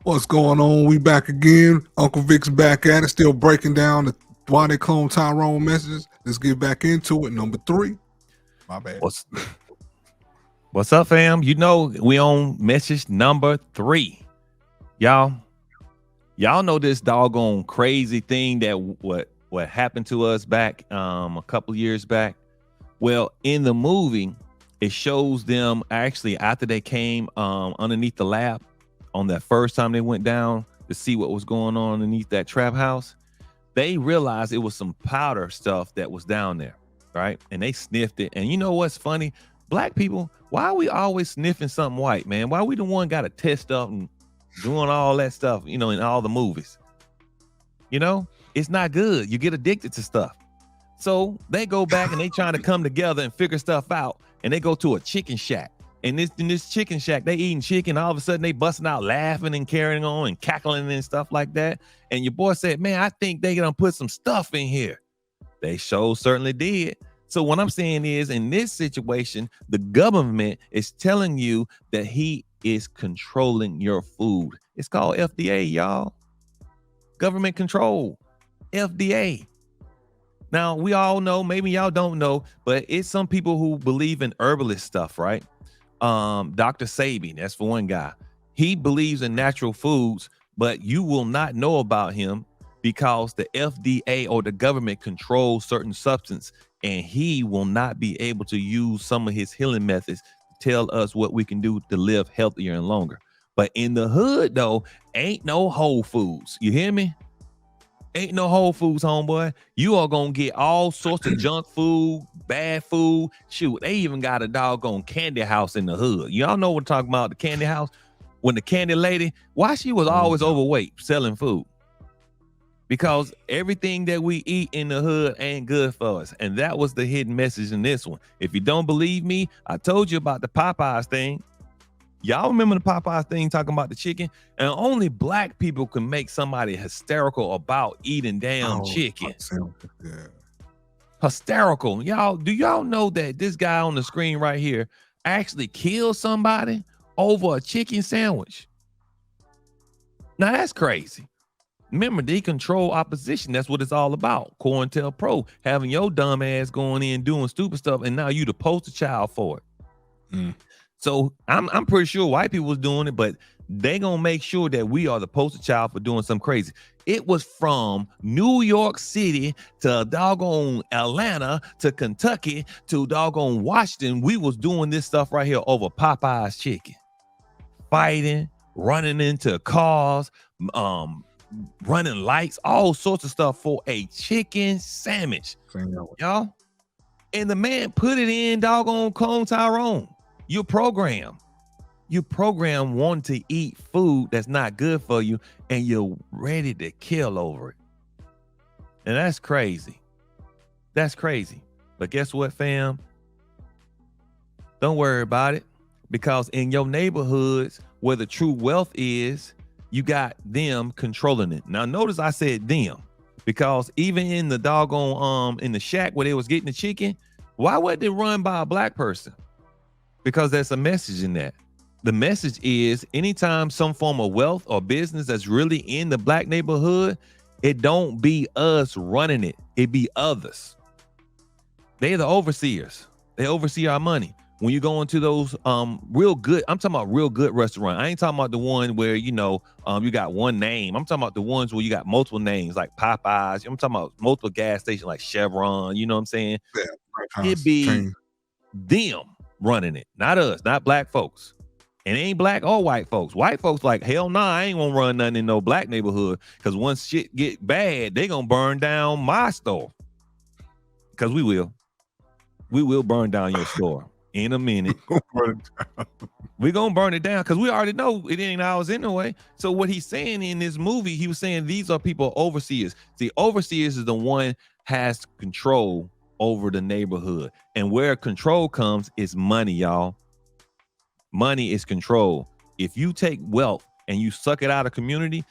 What's going on? We back again. Uncle Vic's back at it, still breaking down why they clone Tyrone messages. Let's get back into it. Number three. My bad. What's up, fam? You know we on message number 3. Y'all, y'all know this doggone crazy thing that what happened to us back a couple years back. Well, in the movie, it shows them actually after they came underneath the lab on that first time they went down to see what was going on underneath that trap house. They realized it was some powder stuff that was down there, right? And they sniffed it. And you know what's funny? Black people, why are we always sniffing something white, man? Why we the one got to test stuff and doing all that stuff, in all the movies? It's not good. You get addicted to stuff. So they go back and they trying to come together and figure stuff out. And they go to a chicken shack. And in this chicken shack, they eating chicken. All of a sudden, they busting out laughing and carrying on and cackling and stuff like that. And your boy said, man, I think they gonna put some stuff in here. They certainly did. So what I'm saying is, in this situation, the government is telling you that he is controlling your food. It's called FDA, y'all. Government control. FDA. Now, we all know, maybe y'all don't know, but it's some people who believe in herbalist stuff, right? Dr. Sabi, that's for one guy. He believes in natural foods, but you will not know about him because the FDA or the government controls certain substance, and he will not be able to use some of his healing methods to tell us what we can do to live healthier and longer. But in the hood, though, ain't no Whole Foods. You hear me? Ain't no Whole Foods, homeboy. You are gonna get all sorts of junk food, bad food. Shoot, they even got a doggone candy house in the hood. Y'all know what I'm talking about, the candy house? When the candy lady, why she was always overweight selling food? Because everything that we eat in the hood ain't good for us. And that was the hidden message in this one. If you don't believe me, I told you about the Popeyes thing. Y'all remember the Popeyes thing talking about the chicken? And only black people can make somebody hysterical about eating damn chicken. Yeah. Hysterical. Do y'all know that this guy on the screen right here actually killed somebody over a chicken sandwich? Now that's crazy. Remember, they control opposition. That's what it's all about. COINTELPRO, having your dumb ass going in doing stupid stuff, and now you the poster child for it. So I'm pretty sure white people was doing it, but they gonna make sure that we are the poster child for doing something crazy. It was from New York City to doggone Atlanta to Kentucky to doggone Washington. We was doing this stuff right here over Popeye's chicken. Fighting, running into cars, running lights, all sorts of stuff for a chicken sandwich. Y'all. And the man put it in doggone Clone Tyrone. You program wanting to eat food that's not good for you, and you're ready to kill over it. And that's crazy. That's crazy. But guess what, fam? Don't worry about it, because in your neighborhoods where the true wealth is, you got them controlling it. Now, notice I said them, because even in the doggone in the shack where they was getting the chicken, why wasn't it run by a black person? Because there's a message in that. The message is anytime some form of wealth or business that's really in the black neighborhood, it don't be us running it. It be others. They're the overseers. They oversee our money. When you go into those real good, I'm talking about real good restaurant. I ain't talking about the one where, you got one name. I'm talking about the ones where you got multiple names like Popeyes. I'm talking about multiple gas stations like Chevron. You know what I'm saying? Yeah, it be them running it, not us, not black folks. And it ain't black or white folks. White folks like, hell nah, I ain't gonna run nothing in no black neighborhood, because once shit get bad, they gonna burn down my store. Because we will burn down your store in a minute. We're gonna burn it down because we already know it ain't ours anyway. So what he's saying in this movie, he was saying these are people overseers. The overseers is the one has control over the neighborhood. And where control comes is money, y'all. Money is control. If you take wealth and you suck it out of community,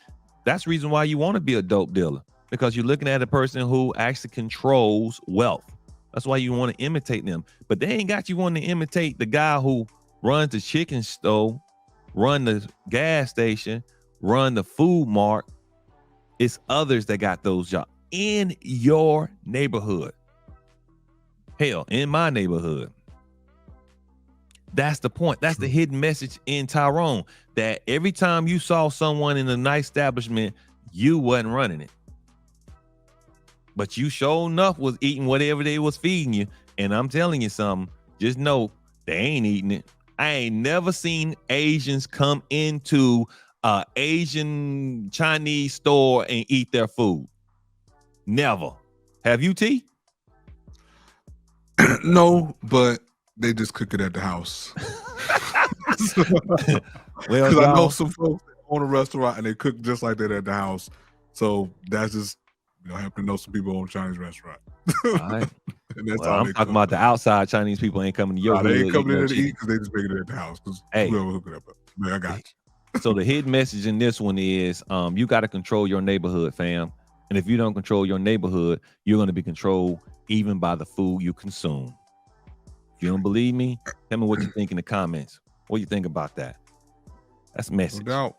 that's the reason why you want to be a dope dealer, because you're looking at a person who actually controls wealth. That's why you want to imitate them. But they ain't got you wanting to imitate the guy who runs the chicken store, run the gas station, run the food mart. It's others that got those jobs in your neighborhood. Hell, in my neighborhood. That's the point. That's the hidden message in Tyrone, that every time you saw someone in a nice establishment, you wasn't running it. But you sure enough was eating whatever they was feeding you. And I'm telling you something, just know they ain't eating it. I ain't never seen Asians come into a Asian Chinese store and eat their food. Never. Have you, T? No, but they just cook it at the house. Well, Because I know y'all, some folks that own a restaurant and they cook just like that at the house. So that's just, I happen to know some people own a Chinese restaurant. all right. And that's Well, all I'm they talking cook. about the outside Chinese people ain't coming to your Nah, hood. they ain't coming eating in no to chicken. eat because they just make it at the house. Because Hey. whoever hook it up. Man, I got you. So the hidden message in this one is you got to control your neighborhood, fam. And if you don't control your neighborhood, you're going to be controlled even by the food you consume. If you don't believe me, tell me what you think in the comments. What do you think about that? That's a message. No doubt.